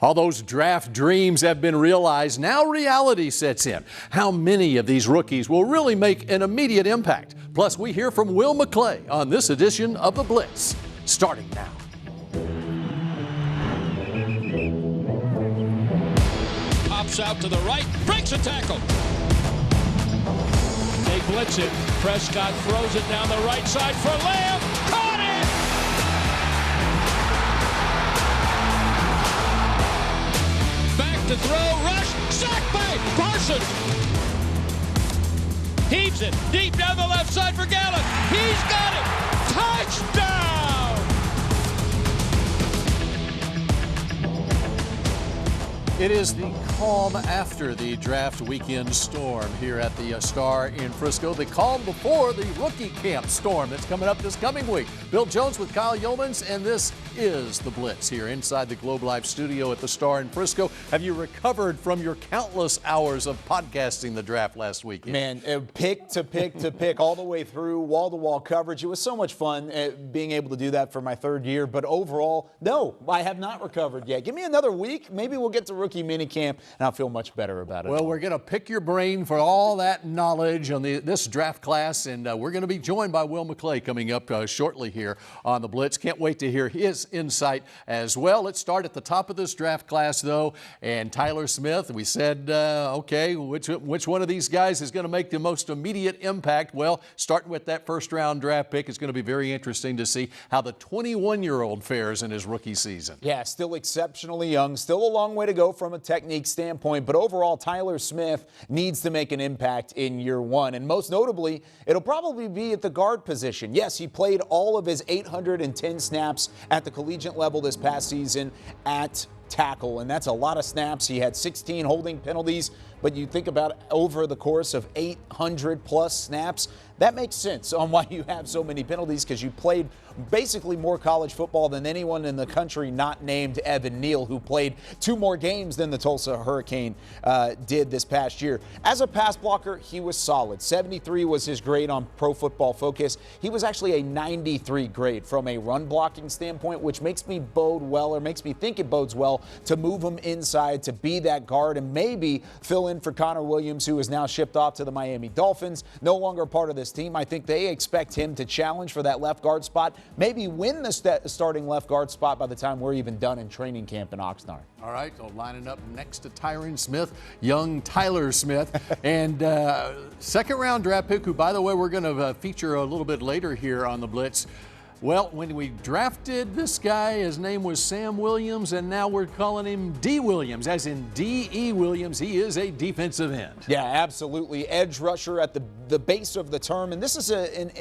All those draft dreams have been realized. Now reality sets in. How many of these rookies will really make an immediate impact? Plus, we hear from Will McClay on this edition of The Blitz, starting now. Pops out to the right, breaks a tackle. They blitz it. Prescott throws it down the right side for Lamb. Caught it! Back to throw, rush, sacked by Parsons. Heaves it deep down the left side for Gallup. He's got it. Touchdown! It is the calm after the draft weekend storm here at the Star in Frisco. The calm before the rookie camp storm that's coming up this coming week. Bill Jones with Kyle Yeomans, and this is The Blitz here inside the Globe Life studio at the Star in Frisco. Have you recovered from your countless hours of podcasting the draft last weekend? Man, pick to pick to pick, all the way through, wall-to-wall coverage. It was so much fun being able to do that for my third year. But overall, no, I have not recovered yet. Give me another week. Maybe we'll get to rookie minicamp, and I'll feel much better about it. Well, we're going to pick your brain for all that knowledge on this draft class, and we're going to be joined by Will McClay coming up shortly here on The Blitz. Can't wait to hear his insight as well. Let's start at the top of this draft class, though, and Tyler Smith. We said, okay, which one of these guys is going to make the most immediate impact? Well, starting with that first-round draft pick, it's going to be very interesting to see how the 21-year-old fares in his rookie season. Yeah, still exceptionally young, still a long way to go from a technique standpoint, but overall, Tyler Smith needs to make an impact in year one, and most notably, it'll probably be at the guard position. Yes, he played all of his 810 snaps at the collegiate level this past season at tackle, and that's a lot of snaps. He had 16 holding penalties, but you think about it, over the course of 800 plus snaps, that makes sense on why you have so many penalties, because you played basically more college football than anyone in the country not named Evan Neal, who played 2 more games than the Tulsa Hurricane did this past year. As a pass blocker, he was solid. 73 was his grade on Pro Football Focus. He was actually a 93 grade from a run blocking standpoint, which makes me think it bodes well to move him inside to be that guard and maybe fill in for Connor Williams, who is now shipped off to the Miami Dolphins. No longer a part of this team. I think they expect him to challenge for that left guard spot, maybe win the starting left guard spot by the time we're even done in training camp in Oxnard. All right, so lining up next to Tyron Smith, young Tyler Smith, and second-round draft pick, who, by the way, we're going to feature a little bit later here on The Blitz. Well, when we drafted this guy, his name was Sam Williams, and now we're calling him D. Williams, as in D.E. Williams. He is a defensive end. Yeah, absolutely. Edge rusher at the base of the term. And this is an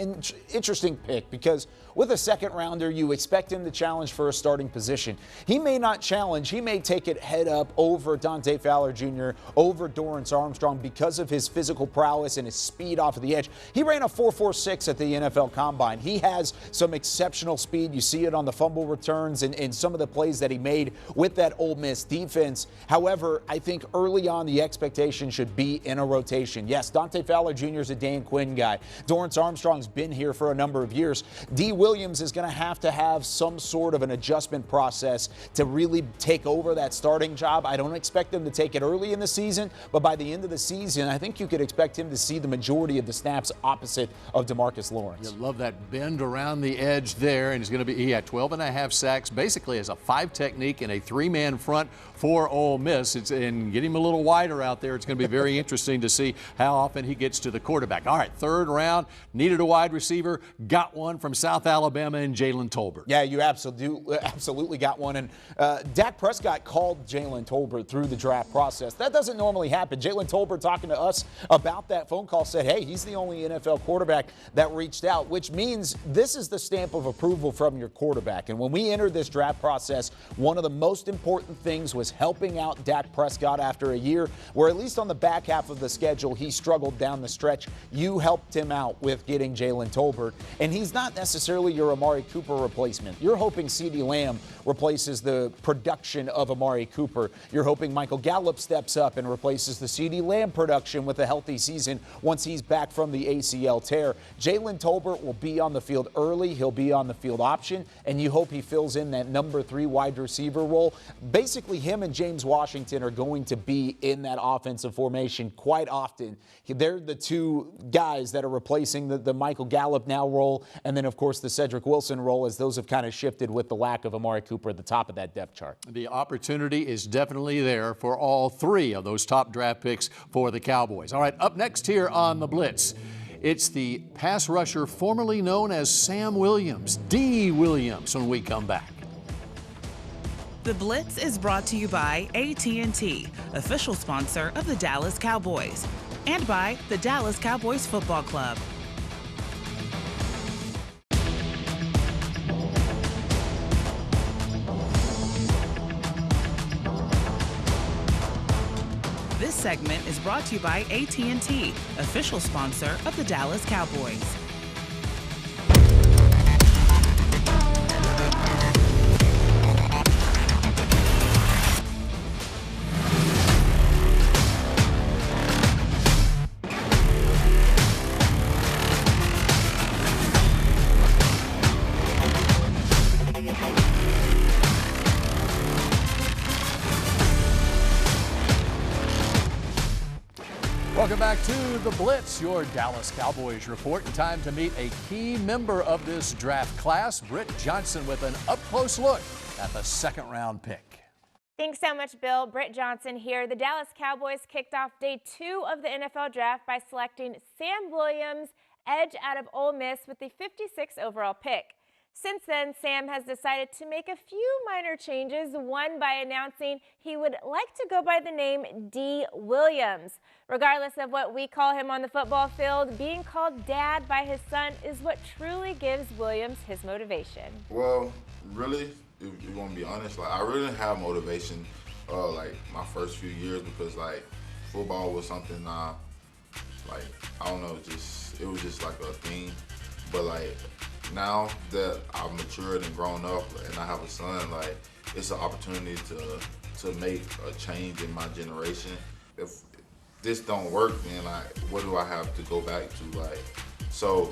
interesting pick, because with a second-rounder, you expect him to challenge for a starting position. He may not challenge. He may take it head up over Dante Fowler Jr., over Dorrance Armstrong, because of his physical prowess and his speed off of the edge. He ran a 4.46 at the NFL Combine. He has some exceptional speed. You see it on the fumble returns and some of the plays that he made with that Ole Miss defense. However, I think early on the expectation should be in a rotation. Yes, Dante Fowler Jr. is a Dan Quinn guy. Dorrance Armstrong's been here for a number of years. D. Williams is going to have some sort of an adjustment process to really take over that starting job. I don't expect him to take it early in the season, but by the end of the season, I think you could expect him to see the majority of the snaps opposite of DeMarcus Lawrence. You love that bend around the edge there, and he had 12.5 sacks, basically as a 5 technique and a 3-man front for Ole Miss. And get him a little wider out there. It's going to be very interesting to see how often he gets to the quarterback. All right, third round, needed a wide receiver, got one from South Alabama and Jalen Tolbert. Yeah, you absolutely got one. And Dak Prescott called Jalen Tolbert through the draft process. That doesn't normally happen. Jalen Tolbert, talking to us about that phone call, said, hey, he's the only NFL quarterback that reached out, which means this is the stamp of approval from your quarterback. And when we entered this draft process, one of the most important things was helping out Dak Prescott after a year where, at least on the back half of the schedule, he struggled down the stretch. You helped him out with getting Jalen Tolbert, and he's not necessarily your Amari Cooper replacement. You're hoping CeeDee Lamb replaces the production of Amari Cooper. You're hoping Michael Gallup steps up and replaces the CeeDee Lamb production with a healthy season once he's back from the ACL tear. Jalen Tolbert will be on the field early. He'll be on the field option, and you hope he fills in that number 3 wide receiver role. Basically, him and James Washington are going to be in that offensive formation quite often. They're the two guys that are replacing the Michael Gallup now role, and then, of course, the Cedric Wilson role, as those have kind of shifted with the lack of Amari Cooper at the top of that depth chart. The opportunity is definitely there for all 3 of those top draft picks for the Cowboys. All right, up next here on the Blitz, it's the pass rusher formerly known as Sam Williams, D. Williams, when we come back. The Blitz is brought to you by AT&T, official sponsor of the Dallas Cowboys, and by the Dallas Cowboys Football Club. This segment is brought to you by AT&T, official sponsor of the Dallas Cowboys. Welcome back to the Blitz, your Dallas Cowboys report. And time to meet a key member of this draft class, Britt Johnson, with an up-close look at the second-round pick. Thanks so much, Bill. Britt Johnson here. The Dallas Cowboys kicked off day 2 of the NFL draft by selecting Sam Williams, edge out of Ole Miss, with the 56th overall pick. Since then, Sam has decided to make a few minor changes, one by announcing he would like to go by the name D. Williams. Regardless of what we call him on the football field, being called Dad by his son is what truly gives Williams his motivation. Well, really, if you want to be honest, I really didn't have motivation my first few years because football was something I don't know, it was just like a thing. But now that I've matured and grown up and I have a son, it's an opportunity to make a change in my generation. If this don't work, then what do I have to go back to? So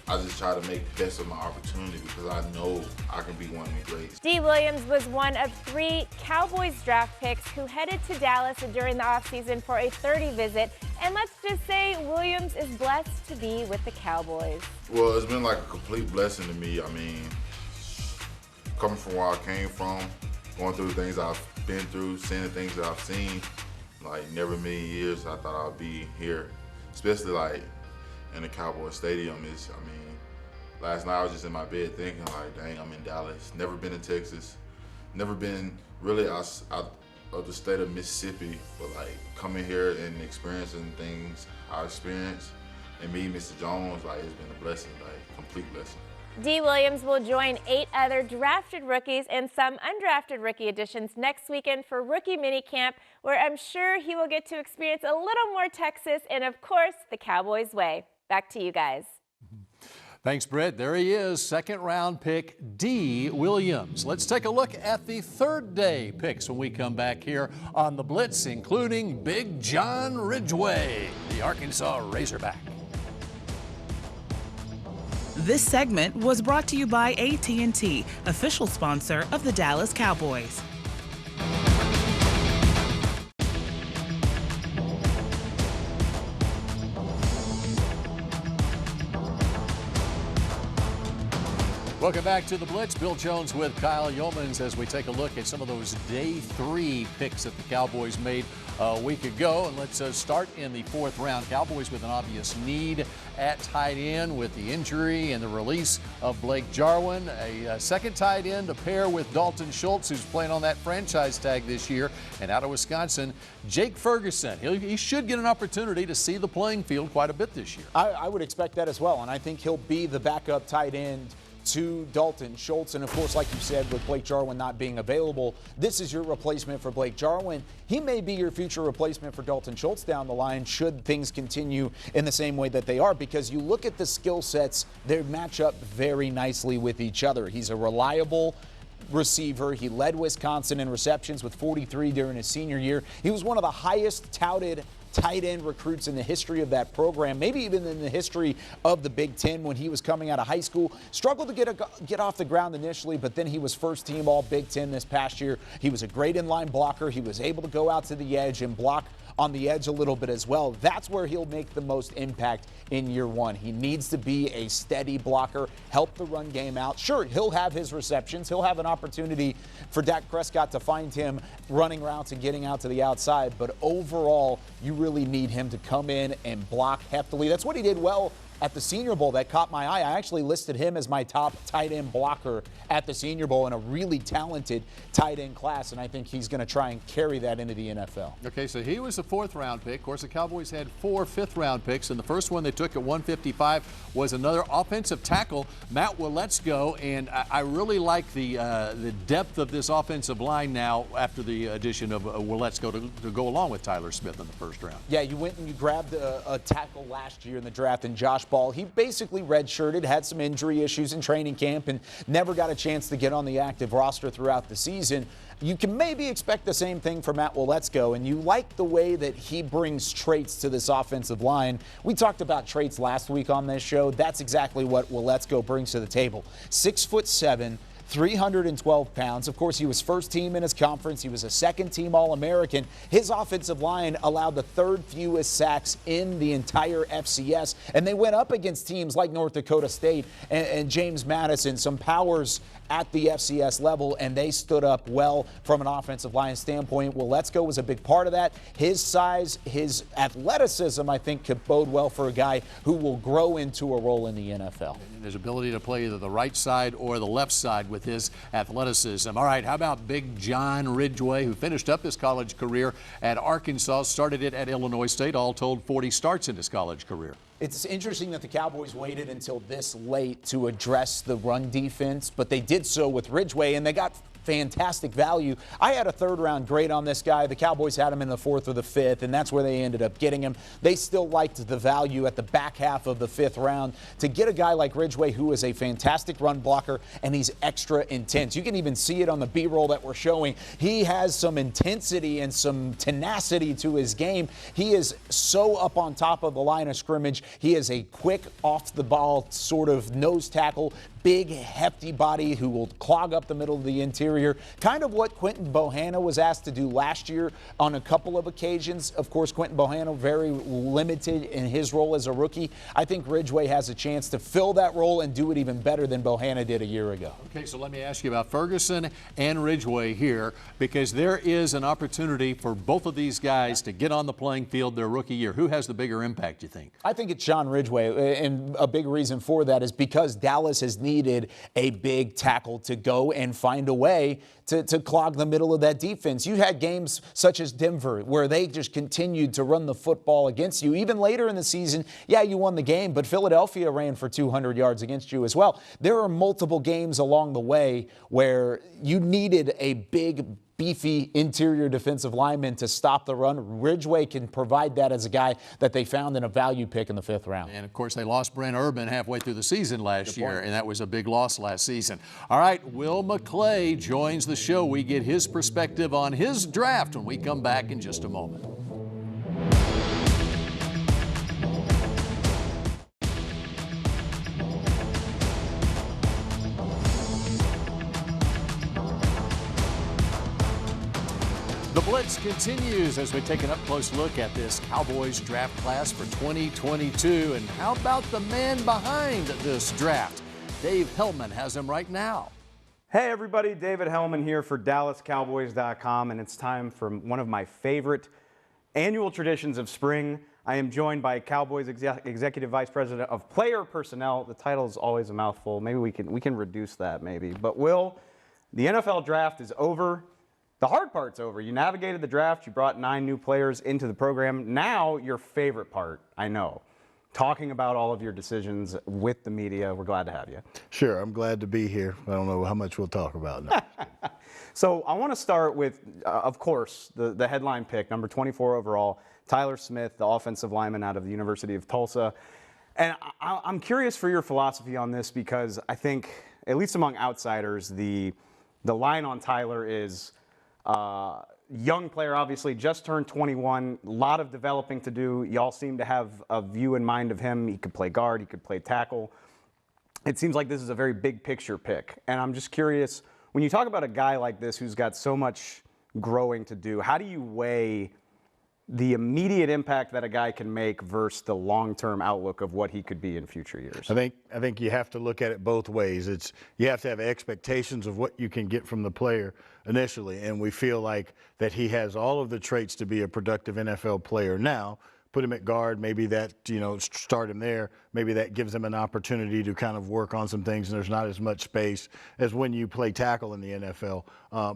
I just try to make the best of my opportunity because I know I can be one of the greats. D. Williams was one of 3 Cowboys draft picks who headed to Dallas during the offseason for a 30 visit. And let's just say Williams is blessed to be with the Cowboys. Well, it's been like a complete blessing to me. I mean, coming from where I came from, going through the things I've been through, seeing the things that I've seen, never in a million years I thought I'd be here, especially in the Cowboys Stadium. Last night I was just in my bed thinking dang, I'm in Dallas. Never been in Texas. Never been really out of the state of Mississippi, but coming here and experiencing things I experienced and meeting Mr. Jones, it's been a blessing, complete blessing. D. Williams will join 8 other drafted rookies and some undrafted rookie additions next weekend for rookie minicamp, where I'm sure he will get to experience a little more Texas and, of course, the Cowboys way. Back to you guys. Thanks, Britt. There he is, second-round pick D. Williams. Let's take a look at the third-day picks when we come back here on the Blitz, including Big John Ridgeway, the Arkansas Razorback. This segment was brought to you by AT&T, official sponsor of the Dallas Cowboys. Welcome back to the Blitz. Bill Jones with Kyle Yeomans as we take a look at some of those day 3 picks that the Cowboys made a week ago. And let's start in the 4th round. Cowboys with an obvious need at tight end with the injury and the release of Blake Jarwin. A second tight end to pair with Dalton Schultz, who's playing on that franchise tag this year. And out of Wisconsin, Jake Ferguson. He should get an opportunity to see the playing field quite a bit this year. I would expect that as well, and I think he'll be the backup tight end to Dalton Schultz. And of course, like you said, with Blake Jarwin not being available, this is your replacement for Blake Jarwin. He may be your future replacement for Dalton Schultz down the line should things continue in the same way that they are, because you look at the skill sets, they match up very nicely with each other. He's a reliable receiver. He led Wisconsin in receptions with 43 during his senior year. He was one of the highest touted tight end recruits in the history of that program, maybe even in the history of the Big Ten when he was coming out of high school. Struggled to get off the ground initially, but then he was first team all Big Ten this past year. He was a great inline blocker. He was able to go out to the edge and block on the edge a little bit as well. That's where he'll make the most impact in year one. He needs to be a steady blocker, help the run game out. Sure, he'll have his receptions. He'll have an opportunity for Dak Prescott to find him running routes and getting out to the outside. But overall, you really need him to come in and block heftily. That's what he did well at the Senior Bowl. That caught my eye. I actually listed him as my top tight end blocker at the Senior Bowl in a really talented tight end class, and I think he's going to try and carry that into the NFL. Okay, so he was a 4th-round pick. Of course, the Cowboys had 4 5th-round picks, and the first one they took at 155 was another offensive tackle, Matt Waletzko, and I really like the depth of this offensive line now after the addition of Waletzko to go along with Tyler Smith in the first round. Yeah, you went and you grabbed a tackle last year in the draft, and Josh Ball. He basically redshirted, had some injury issues in training camp, and never got a chance to get on the active roster throughout the season. You can maybe expect the same thing for Matt Waletzko, and you like the way that he brings traits to this offensive line. We talked about traits last week on this show. That's exactly what Waletzko brings to the table. 6'7", 312 pounds. Of course, he was first team in his conference. He was a second-team All-American. His offensive line allowed the 3rd fewest sacks in the entire FCS, and they went up against teams like North Dakota State and James Madison, some powers at the FCS level, and they stood up well from an offensive line standpoint. Waletzko was a big part of that. His size, his athleticism, I think, could bode well for a guy who will grow into a role in the NFL. And his ability to play either the right side or the left side with his athleticism. All right, how about Big John Ridgeway, who finished up his college career at Arkansas, started it at Illinois State, all told 40 starts in his college career. It's interesting that the Cowboys waited until this late to address the run defense, but they did so with Ridgeway, and they got fantastic value. I had a 3rd-round grade on this guy. The Cowboys had him in the 4th or the 5th, and that's where they ended up getting him. They still liked the value at the back half of the 5th round to get a guy like Ridgeway, who is a fantastic run blocker, and he's extra intense. You can even see it on the B-roll that we're showing. He has some intensity and some tenacity to his game. He is so up on top of the line of scrimmage. He is a quick, off-the-ball sort of nose tackle, big, hefty body who will clog up the middle of the interior. Kind of what Quinton Bohanna was asked to do last year on a couple of occasions. Of course, Quinton Bohanna very limited in his role as a rookie. I think Ridgeway has a chance to fill that role and do it even better than Bohanna did a year ago. Okay, so let me ask you about Ferguson and Ridgeway here, because there is an opportunity for both of these guys to get on the playing field their rookie year. Who has the bigger impact, you think? I think it's John Ridgeway, and a big reason for that is because Dallas has needed a big tackle to go and find a way to clog the middle of that defense. You had games such as Denver where they just continued to run the football against you. Even later in the season, yeah, you won the game, but Philadelphia ran for 200 yards against you as well. There are multiple games along the way where you needed a big, beefy interior defensive lineman to stop the run. Ridgeway can provide that as a guy that they found in a value pick in the 5th round. And, of course, they lost Brent Urban halfway through the season last year, and that was a big loss last season. All right, Will McClay joins the show. We get his perspective on his draft when we come back in just a moment. The Blitz continues as we take an up-close look at this Cowboys draft class for 2022. And how about the man behind this draft? Dave Hellman has him right now. Hey everybody, David Hellman here for DallasCowboys.com, and it's time for one of my favorite annual traditions of spring. I am joined by Cowboys Executive Vice President of Player Personnel. The title is always a mouthful. Maybe we can reduce that maybe. But Will, the NFL draft is over. The hard part's over. You navigated the draft. You brought 9 new players into the program. Now your favorite part, I know, talking about all of your decisions with the media. We're glad to have you. Sure, I'm glad to be here. I don't know how much we'll talk about now. So I want to start with, of course, the headline pick, number 24 overall, Tyler Smith, the offensive lineman out of the University of Tulsa. And I'm curious for your philosophy on this because I think, at least among outsiders, the line on Tyler is young player, obviously, just turned 21, a lot of developing to do. Y'all seem to have a view in mind of him. He could play guard, he could play tackle. It seems like this is a very big picture pick. And I'm just curious, when you talk about a guy like this who's got so much growing to do, how do you weigh the immediate impact that a guy can make versus the long-term outlook of what he could be in future years? I think you have to look at it both ways. You have to have expectations of what you can get from the player initially, and we feel like that he has all of the traits to be a productive NFL player now. Put him at guard, maybe that, start him there. Maybe that gives him an opportunity to kind of work on some things, and there's not as much space as when you play tackle in the NFL.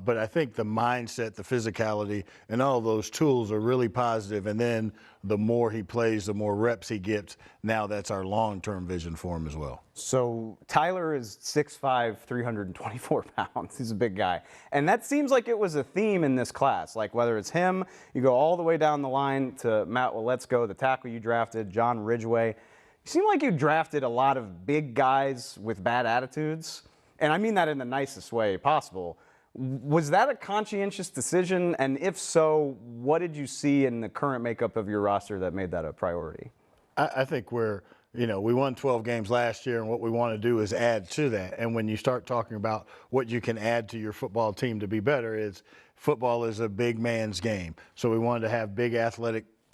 But I think the mindset, the physicality, and all those tools are really positive. And then the more he plays, the more reps he gets. Now that's our long-term vision for him as well. So Tyler is 6'5", 324 pounds. He's a big guy. And that seems like it was a theme in this class. Like whether it's him, you go all the way down the line to Matt Waletzko, the tackle you drafted, John Ridgeway. You seem like you drafted a lot of big guys with bad attitudes. And I mean that in the nicest way possible. Was that a conscientious decision? And if so, what did you see in the current makeup of your roster that made that a priority? I think we won 12 games last year, and what we want to do is add to that. And when you start talking about what you can add to your football team to be better, football is a big man's game. So we wanted to have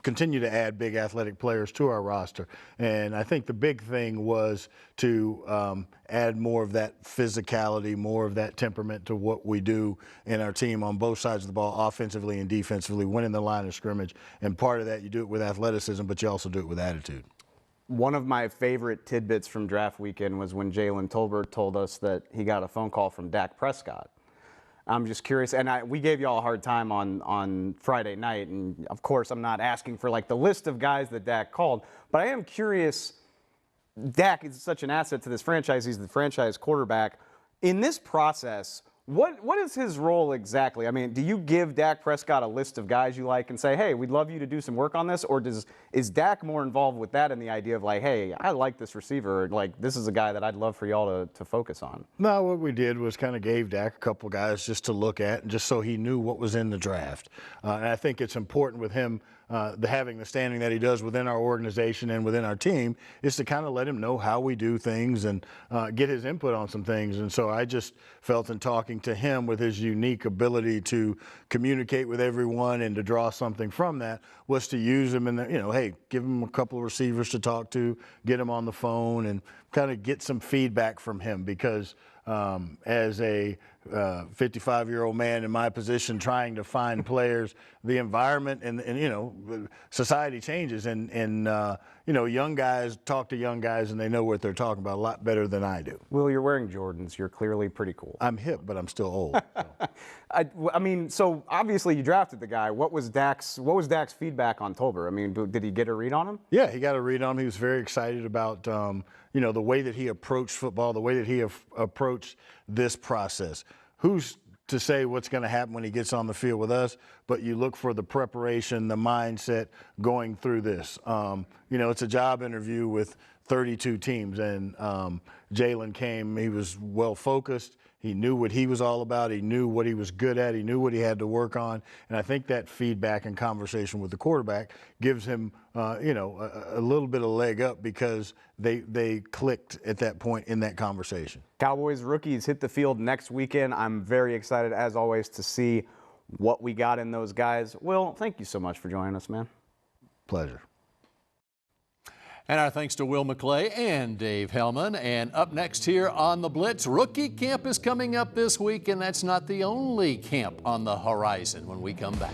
continue to add big athletic players to our roster. And I think the big thing was to add more of that physicality, more of that temperament to what we do in our team on both sides of the ball, offensively and defensively, winning the line of scrimmage. And part of that, you do it with athleticism, but you also do it with attitude. One of my favorite tidbits from draft weekend was when Jalen Tolbert told us that he got a phone call from Dak Prescott. I'm just curious, and we gave you all a hard time on Friday night, and of course I'm not asking for like the list of guys that Dak called, but I am curious. Dak is such an asset to this franchise. He's the franchise quarterback. In this process, what is his role exactly? I mean, do you give Dak Prescott a list of guys you like and say, hey, we'd love you to do some work on this? Or is Dak more involved with that in the idea of like, hey, I like this receiver, like this is a guy that I'd love for y'all to focus on? No, what we did was kind of gave Dak a couple guys just to look at and just so he knew what was in the draft. And I think it's important with him having the standing that he does within our organization and within our team is to kind of let him know how we do things and get his input on some things. And so I just felt in talking to him with his unique ability to communicate with everyone and to draw something from that was to use him in hey, give him a couple of receivers to talk to, get him on the phone and kind of get some feedback from him because as a 55-year-old man in my position trying to find players, the environment and society changes and young guys talk to young guys and they know what they're talking about a lot better than I do. Will, you're wearing Jordans. You're clearly pretty cool. I'm hip, but I'm still old. So. I mean, so obviously you drafted the guy. What was Dak's feedback on Tolbert? I mean, did he get a read on him? Yeah, he got a read on him. He was very excited about the way that he approached football, the way that he approached this process. Who's to say what's going to happen when he gets on the field with us, but you look for the preparation, the mindset going through this. It's a job interview with 32 teams, and Jalen came, he was well focused. He knew what he was all about. He knew what he was good at. He knew what he had to work on. And I think that feedback and conversation with the quarterback gives him, a little bit of leg up because they clicked at that point in that conversation. Cowboys rookies hit the field next weekend. I'm very excited, as always, to see what we got in those guys. Will, thank you so much for joining us, man. Pleasure. And our thanks to Will McClay and Dave Hellman. And up next here on the Blitz, rookie camp is coming up this week, and that's not the only camp on the horizon when we come back.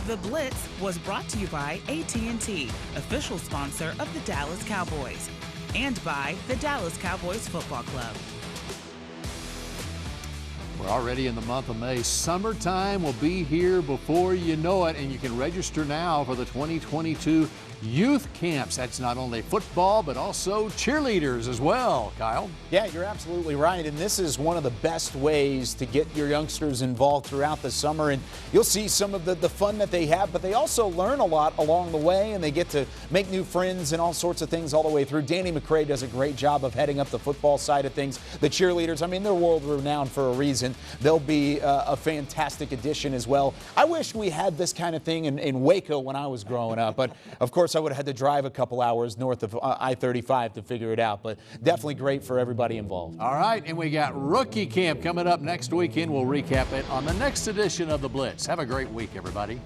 The Blitz was brought to you by AT&T, official sponsor of the Dallas Cowboys, and by the Dallas Cowboys Football Club. We're already in the month of May. Summertime will be here before you know it, and you can register now for the 2022 youth camps. That's not only football, but also cheerleaders as well, Kyle. Yeah, you're absolutely right. And this is one of the best ways to get your youngsters involved throughout the summer. And you'll see some of the fun that they have, but they also learn a lot along the way, and they get to make new friends and all sorts of things all the way through. Danny McCray does a great job of heading up the football side of things. The cheerleaders, I mean, they're world renowned for a reason. They'll be a fantastic addition as well. I wish we had this kind of thing in Waco when I was growing up, but of course I would have had to drive a couple hours north of I-35 to figure it out, but definitely great for everybody involved. All right, and we got rookie camp coming up next weekend. We'll recap it on the next edition of The Blitz. Have a great week, everybody.